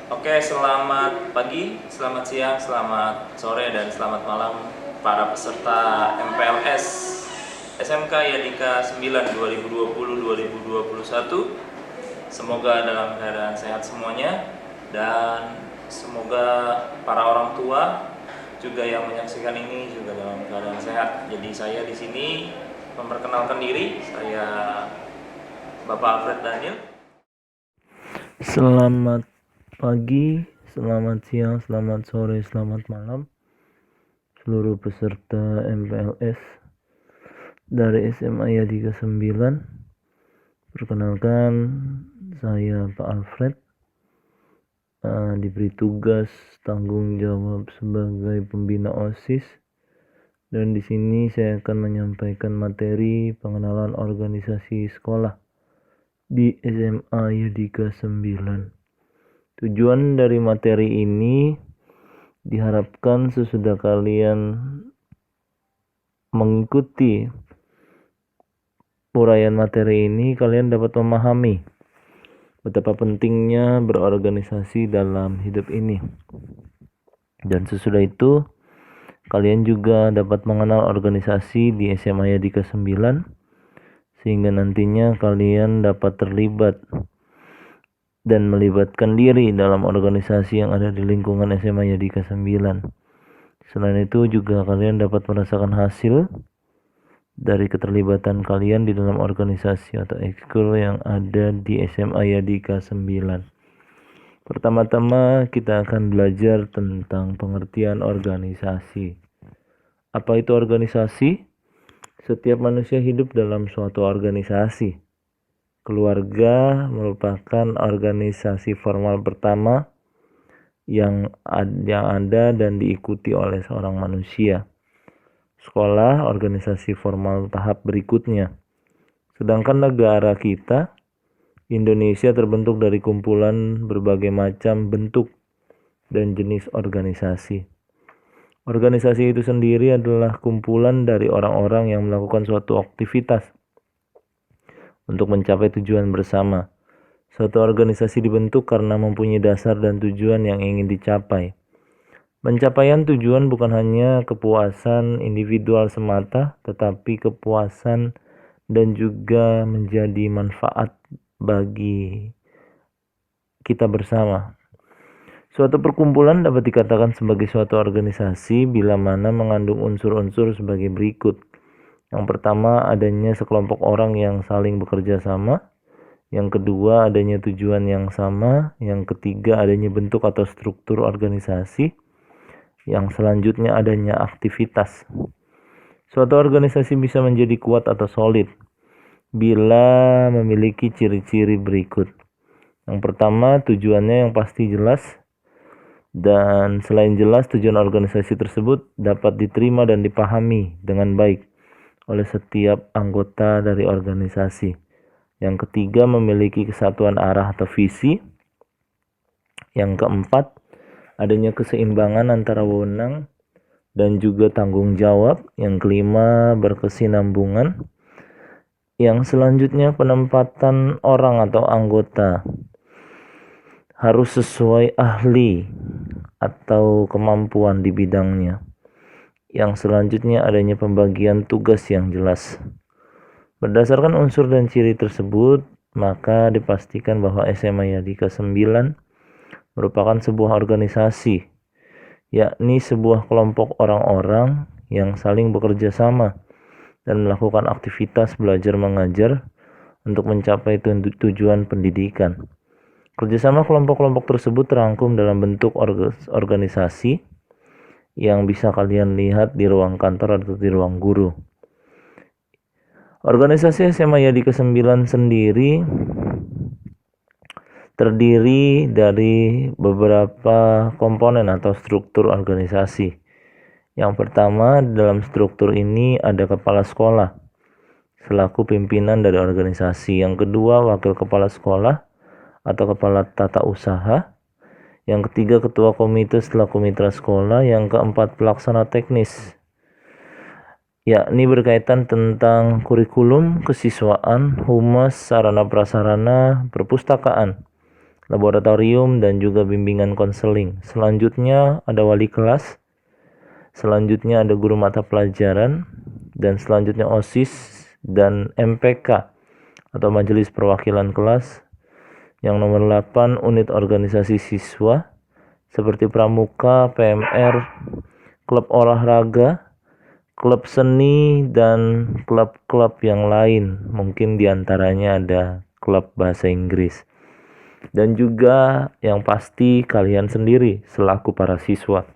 Oke, selamat pagi, selamat siang, selamat sore, dan selamat malam para peserta MPLS SMK Yadika 9 2020-2021. Semoga dalam keadaan sehat semuanya, dan semoga para orang tua juga yang menyaksikan ini juga dalam keadaan sehat. Jadi saya di sini memperkenalkan diri, saya Bapak Alfred Daniel. Selamat pagi, selamat siang, selamat sore, selamat malam seluruh peserta MPLS dari SMA Yadika 9. Perkenalkan, saya Pak Alfred, diberi tugas tanggung jawab sebagai pembina OSIS, dan di sini saya akan menyampaikan materi pengenalan organisasi sekolah di SMA Yadika 9. Tujuan dari materi ini diharapkan sesudah kalian mengikuti uraian materi ini, kalian dapat memahami betapa pentingnya berorganisasi dalam hidup ini. Dan sesudah itu, kalian juga dapat mengenal organisasi di SMA Yadika 9, sehingga nantinya kalian dapat terlibat dan melibatkan diri dalam organisasi yang ada di lingkungan SMA Yadika 9. Selain itu juga kalian dapat merasakan hasil dari keterlibatan kalian di dalam organisasi atau ekskul yang ada di SMA Yadika 9. Pertama-tama kita akan belajar tentang pengertian organisasi. Apa itu organisasi? Setiap manusia hidup dalam suatu organisasi. Keluarga merupakan organisasi formal pertama yang ada dan diikuti oleh seorang manusia. Sekolah, organisasi formal tahap berikutnya. Sedangkan negara kita, Indonesia, terbentuk dari kumpulan berbagai macam bentuk dan jenis organisasi. Organisasi itu sendiri adalah kumpulan dari orang-orang yang melakukan suatu aktivitas untuk mencapai tujuan bersama. Suatu organisasi dibentuk karena mempunyai dasar dan tujuan yang ingin dicapai. Pencapaian tujuan bukan hanya kepuasan individual semata, tetapi kepuasan dan juga menjadi manfaat bagi kita bersama. Suatu perkumpulan dapat dikatakan sebagai suatu organisasi bila mana mengandung unsur-unsur sebagai berikut. Yang pertama, adanya sekelompok orang yang saling bekerja sama. Yang kedua, adanya tujuan yang sama. Yang ketiga, adanya bentuk atau struktur organisasi. Yang selanjutnya, adanya aktivitas. Suatu organisasi bisa menjadi kuat atau solid bila memiliki ciri-ciri berikut. Yang pertama, tujuannya yang pasti jelas, dan selain jelas, tujuan organisasi tersebut dapat diterima dan dipahami dengan baik oleh setiap anggota dari organisasi. Yang ketiga, memiliki kesatuan arah atau visi. Yang keempat, adanya keseimbangan antara wewenang dan juga tanggung jawab. Yang kelima, berkesinambungan. Yang selanjutnya, penempatan orang atau anggota harus sesuai ahli atau kemampuan di bidangnya. Yang selanjutnya, adanya pembagian tugas yang jelas. Berdasarkan unsur dan ciri tersebut, maka dipastikan bahwa SMA Yadika 9 merupakan sebuah organisasi, yakni sebuah kelompok orang-orang yang saling bekerja sama dan melakukan aktivitas belajar mengajar untuk mencapai tujuan pendidikan. Kerjasama kelompok-kelompok tersebut terangkum dalam bentuk organisasi yang bisa kalian lihat di ruang kantor atau di ruang guru. Organisasi SMA Yadika 9 sendiri terdiri dari beberapa komponen atau struktur organisasi. Yang pertama, dalam struktur ini ada kepala sekolah selaku pimpinan dari organisasi. Yang kedua, wakil kepala sekolah atau kepala tata usaha. Yang ketiga, ketua komite selaku mitra sekolah. Yang keempat, pelaksana teknis, yakni berkaitan tentang kurikulum, kesiswaan, humas, sarana prasarana, perpustakaan, laboratorium, dan juga bimbingan konseling. Selanjutnya ada wali kelas, selanjutnya ada guru mata pelajaran, dan selanjutnya OSIS dan MPK atau Majelis Perwakilan Kelas. Yang nomor 8, unit organisasi siswa seperti pramuka, PMR, klub olahraga, klub seni, dan klub-klub yang lain. Mungkin diantaranya ada klub bahasa Inggris. Dan juga yang pasti kalian sendiri selaku para siswa.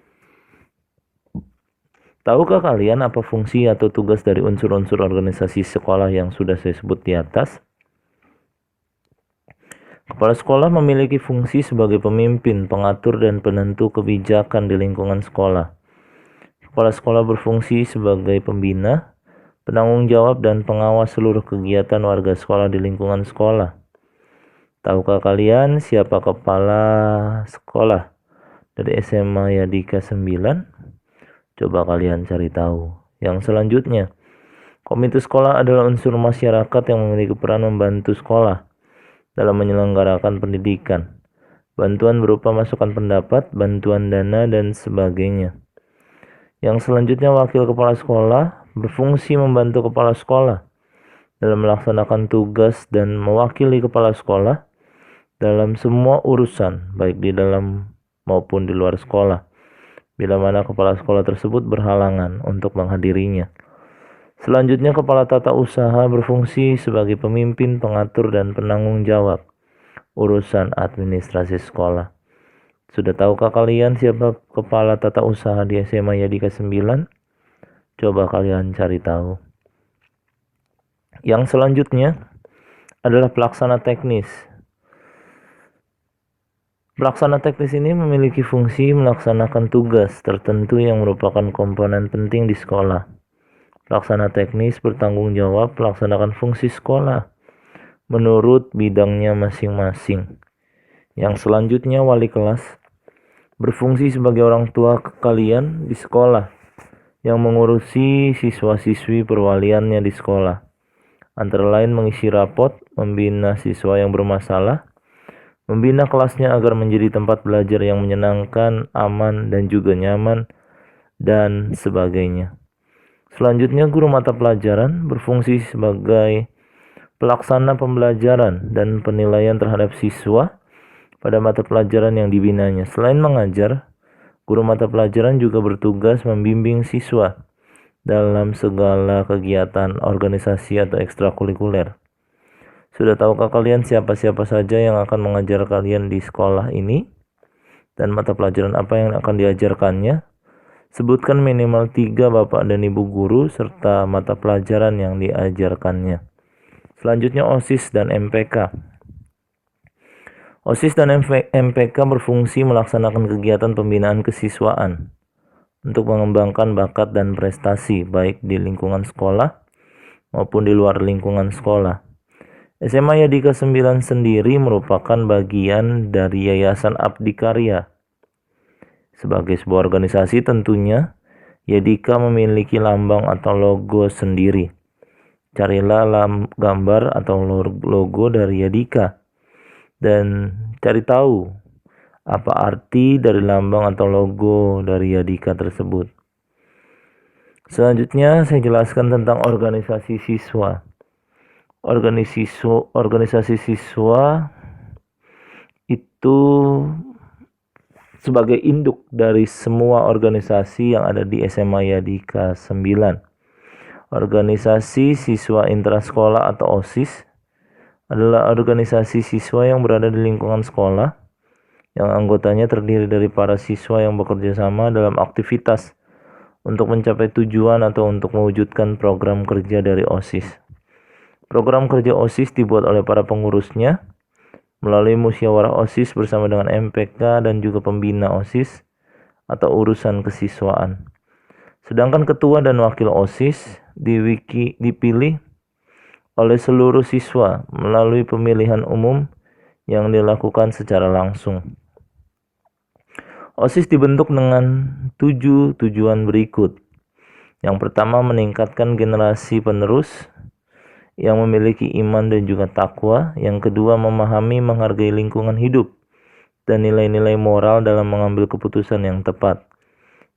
Tahukah kalian apa fungsi atau tugas dari unsur-unsur organisasi sekolah yang sudah saya sebut di atas? Kepala sekolah memiliki fungsi sebagai pemimpin, pengatur, dan penentu kebijakan di lingkungan sekolah. Kepala sekolah berfungsi sebagai pembina, penanggung jawab, dan pengawas seluruh kegiatan warga sekolah di lingkungan sekolah. Tahukah kalian siapa kepala sekolah dari SMA Yadika 9? Coba kalian cari tahu. Yang selanjutnya, komite sekolah adalah unsur masyarakat yang memiliki peran membantu sekolah dalam menyelenggarakan pendidikan. Bantuan berupa masukan pendapat, bantuan dana, dan sebagainya. Yang selanjutnya, wakil kepala sekolah berfungsi membantu kepala sekolah dalam melaksanakan tugas dan mewakili kepala sekolah dalam semua urusan, baik di dalam maupun di luar sekolah, bila mana kepala sekolah tersebut berhalangan untuk menghadirinya. Selanjutnya, kepala tata usaha berfungsi sebagai pemimpin, pengatur, dan penanggung jawab urusan administrasi sekolah. Sudah tahukah kalian siapa kepala tata usaha di SMA Yadika 9? Coba kalian cari tahu. Yang selanjutnya adalah pelaksana teknis. Pelaksana teknis ini memiliki fungsi melaksanakan tugas tertentu yang merupakan komponen penting di sekolah. Pelaksana teknis bertanggung jawab melaksanakan fungsi sekolah menurut bidangnya masing-masing. Yang selanjutnya, wali kelas berfungsi sebagai orang tua kalian di sekolah yang mengurusi siswa-siswi perwaliannya di sekolah. Antara lain mengisi rapot, membina siswa yang bermasalah, membina kelasnya agar menjadi tempat belajar yang menyenangkan, aman, dan juga nyaman, dan sebagainya. Selanjutnya, guru mata pelajaran berfungsi sebagai pelaksana pembelajaran dan penilaian terhadap siswa pada mata pelajaran yang dibinanya. Selain mengajar, guru mata pelajaran juga bertugas membimbing siswa dalam segala kegiatan organisasi atau ekstrakurikuler. Sudah tahukah kalian siapa-siapa saja yang akan mengajar kalian di sekolah ini? Dan mata pelajaran apa yang akan diajarkannya? Sebutkan minimal 3 bapak dan ibu guru serta mata pelajaran yang diajarkannya. Selanjutnya, OSIS dan MPK. OSIS dan MPK berfungsi melaksanakan kegiatan pembinaan kesiswaan untuk mengembangkan bakat dan prestasi baik di lingkungan sekolah maupun di luar lingkungan sekolah. SMA Yadika 9 sendiri merupakan bagian dari Yayasan Abdi Karya. Sebagai sebuah organisasi tentunya, Yadika memiliki lambang atau logo sendiri. Carilah gambar atau logo dari Yadika dan cari tahu apa arti dari lambang atau logo dari Yadika tersebut. Selanjutnya saya jelaskan tentang organisasi siswa. Organisasi siswa itu sebagai induk dari semua organisasi yang ada di SMA Yadika 9. Organisasi siswa intrasekolah atau OSIS adalah organisasi siswa yang berada di lingkungan sekolah yang anggotanya terdiri dari para siswa yang bekerja sama dalam aktivitas untuk mencapai tujuan atau untuk mewujudkan program kerja dari OSIS. Program kerja OSIS dibuat oleh para pengurusnya melalui musyawarah OSIS bersama dengan MPK dan juga pembina OSIS atau urusan kesiswaan. Sedangkan ketua dan wakil OSIS dipilih oleh seluruh siswa melalui pemilihan umum yang dilakukan secara langsung. OSIS dibentuk dengan 7 tujuan berikut. Yang pertama, meningkatkan generasi penerus yang memiliki iman dan juga takwa. Yang kedua, memahami menghargai lingkungan hidup dan nilai-nilai moral dalam mengambil keputusan yang tepat.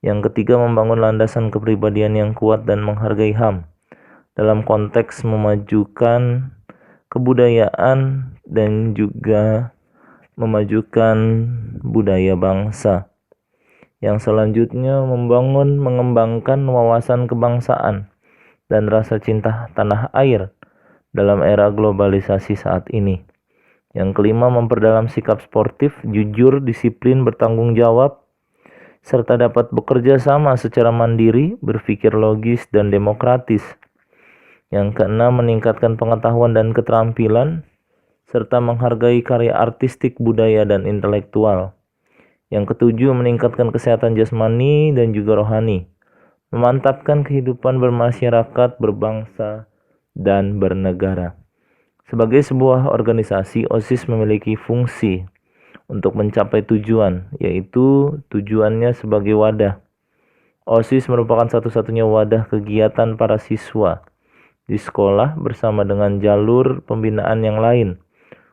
Yang ketiga, membangun landasan kepribadian yang kuat dan menghargai HAM dalam konteks memajukan kebudayaan dan juga memajukan budaya bangsa. Yang selanjutnya, mengembangkan wawasan kebangsaan dan rasa cinta tanah air dalam era globalisasi saat ini. Yang kelima, memperdalam sikap sportif, jujur, disiplin, bertanggung jawab, serta dapat bekerja sama secara mandiri, berpikir logis, dan demokratis. Yang keenam, meningkatkan pengetahuan dan keterampilan, serta menghargai karya artistik, budaya, dan intelektual. Yang ketujuh, meningkatkan kesehatan jasmani dan juga rohani, memantapkan kehidupan bermasyarakat, berbangsa, dan bernegara. Sebagai sebuah organisasi, OSIS memiliki fungsi untuk mencapai tujuan, yaitu tujuannya sebagai wadah. OSIS merupakan satu-satunya wadah kegiatan para siswa di sekolah bersama dengan jalur pembinaan yang lain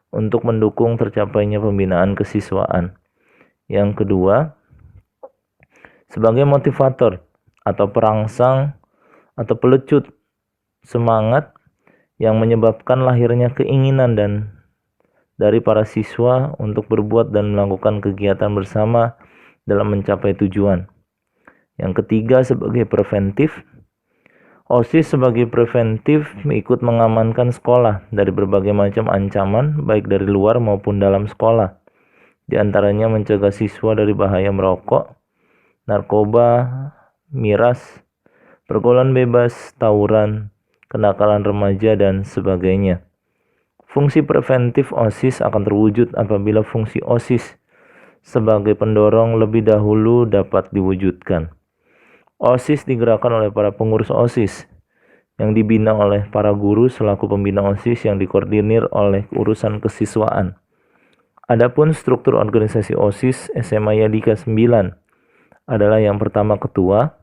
untuk mendukung tercapainya pembinaan kesiswaan. Yang kedua, sebagai motivator atau perangsang atau pelecut semangat yang menyebabkan lahirnya keinginan dari para siswa untuk berbuat dan melakukan kegiatan bersama dalam mencapai tujuan. Yang ketiga, sebagai preventif. OSIS sebagai preventif ikut mengamankan sekolah dari berbagai macam ancaman, baik dari luar maupun dalam sekolah. Di antaranya mencegah siswa dari bahaya merokok, narkoba, miras, pergaulan bebas, tawuran, kenakalan remaja, dan sebagainya. Fungsi preventif OSIS akan terwujud apabila fungsi OSIS sebagai pendorong lebih dahulu dapat diwujudkan. OSIS digerakkan oleh para pengurus OSIS yang dibina oleh para guru selaku pembina OSIS yang dikoordinir oleh urusan kesiswaan. Adapun struktur organisasi OSIS SMA Yadika 9 adalah yang pertama ketua,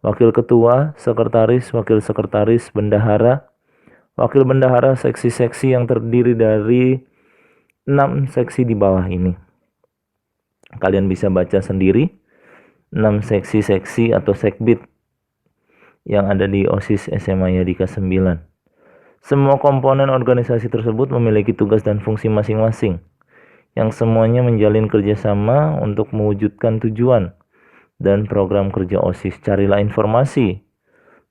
wakil ketua, sekretaris, wakil sekretaris, bendahara, wakil bendahara, seksi-seksi yang terdiri dari 6 seksi di bawah ini. Kalian bisa baca sendiri 6 seksi-seksi atau sekbid yang ada di OSIS SMA Yadika 9. Semua komponen organisasi tersebut memiliki tugas dan fungsi masing-masing, yang semuanya menjalin kerjasama untuk mewujudkan tujuan dan program kerja OSIS. Carilah informasi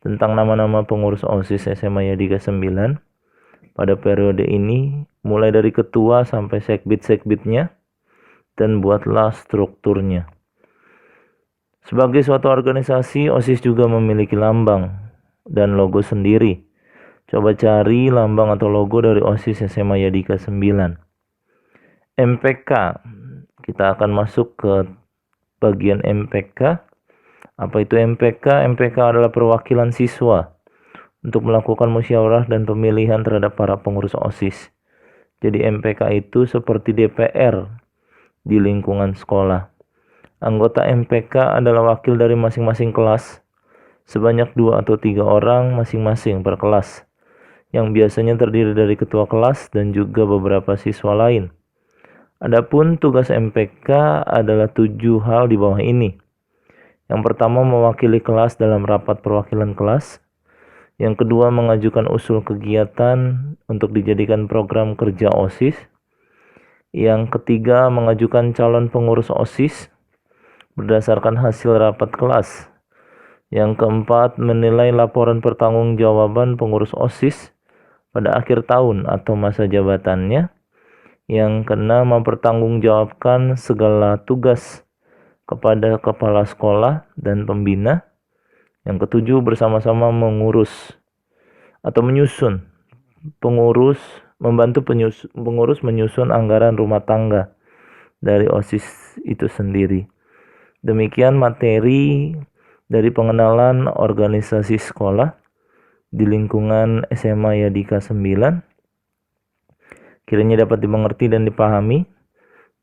tentang nama-nama pengurus OSIS SMA Yadika 9 pada periode ini, mulai dari ketua sampai sekbid-sekbidnya, dan buatlah strukturnya. Sebagai suatu organisasi, OSIS juga memiliki lambang dan logo sendiri. Coba cari lambang atau logo dari OSIS SMA Yadika 9. MPK, kita akan masuk ke bagian MPK. Apa itu MPK? MPK adalah perwakilan siswa untuk melakukan musyawarah dan pemilihan terhadap para pengurus OSIS. Jadi MPK itu seperti DPR di lingkungan sekolah. Anggota MPK adalah wakil dari masing-masing kelas, sebanyak 2 atau 3 orang masing-masing per kelas, yang biasanya terdiri dari ketua kelas dan juga beberapa siswa lain. Adapun tugas MPK adalah 7 hal di bawah ini. Yang pertama, mewakili kelas dalam rapat perwakilan kelas. Yang kedua, mengajukan usul kegiatan untuk dijadikan program kerja OSIS. Yang ketiga, mengajukan calon pengurus OSIS berdasarkan hasil rapat kelas. Yang keempat, menilai laporan pertanggungjawaban pengurus OSIS pada akhir tahun atau masa jabatannya. Yang keenam, mempertanggungjawabkan segala tugas kepada kepala sekolah dan pembina. Yang ketujuh, bersama-sama mengurus atau membantu pengurus menyusun anggaran rumah tangga dari OSIS itu sendiri. Demikian materi dari pengenalan organisasi sekolah di lingkungan SMA Yadika 9. Kiranya dapat dimengerti dan dipahami,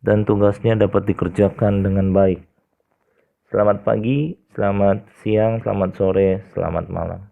dan tugasnya dapat dikerjakan dengan baik. Selamat pagi, selamat siang, selamat sore, selamat malam.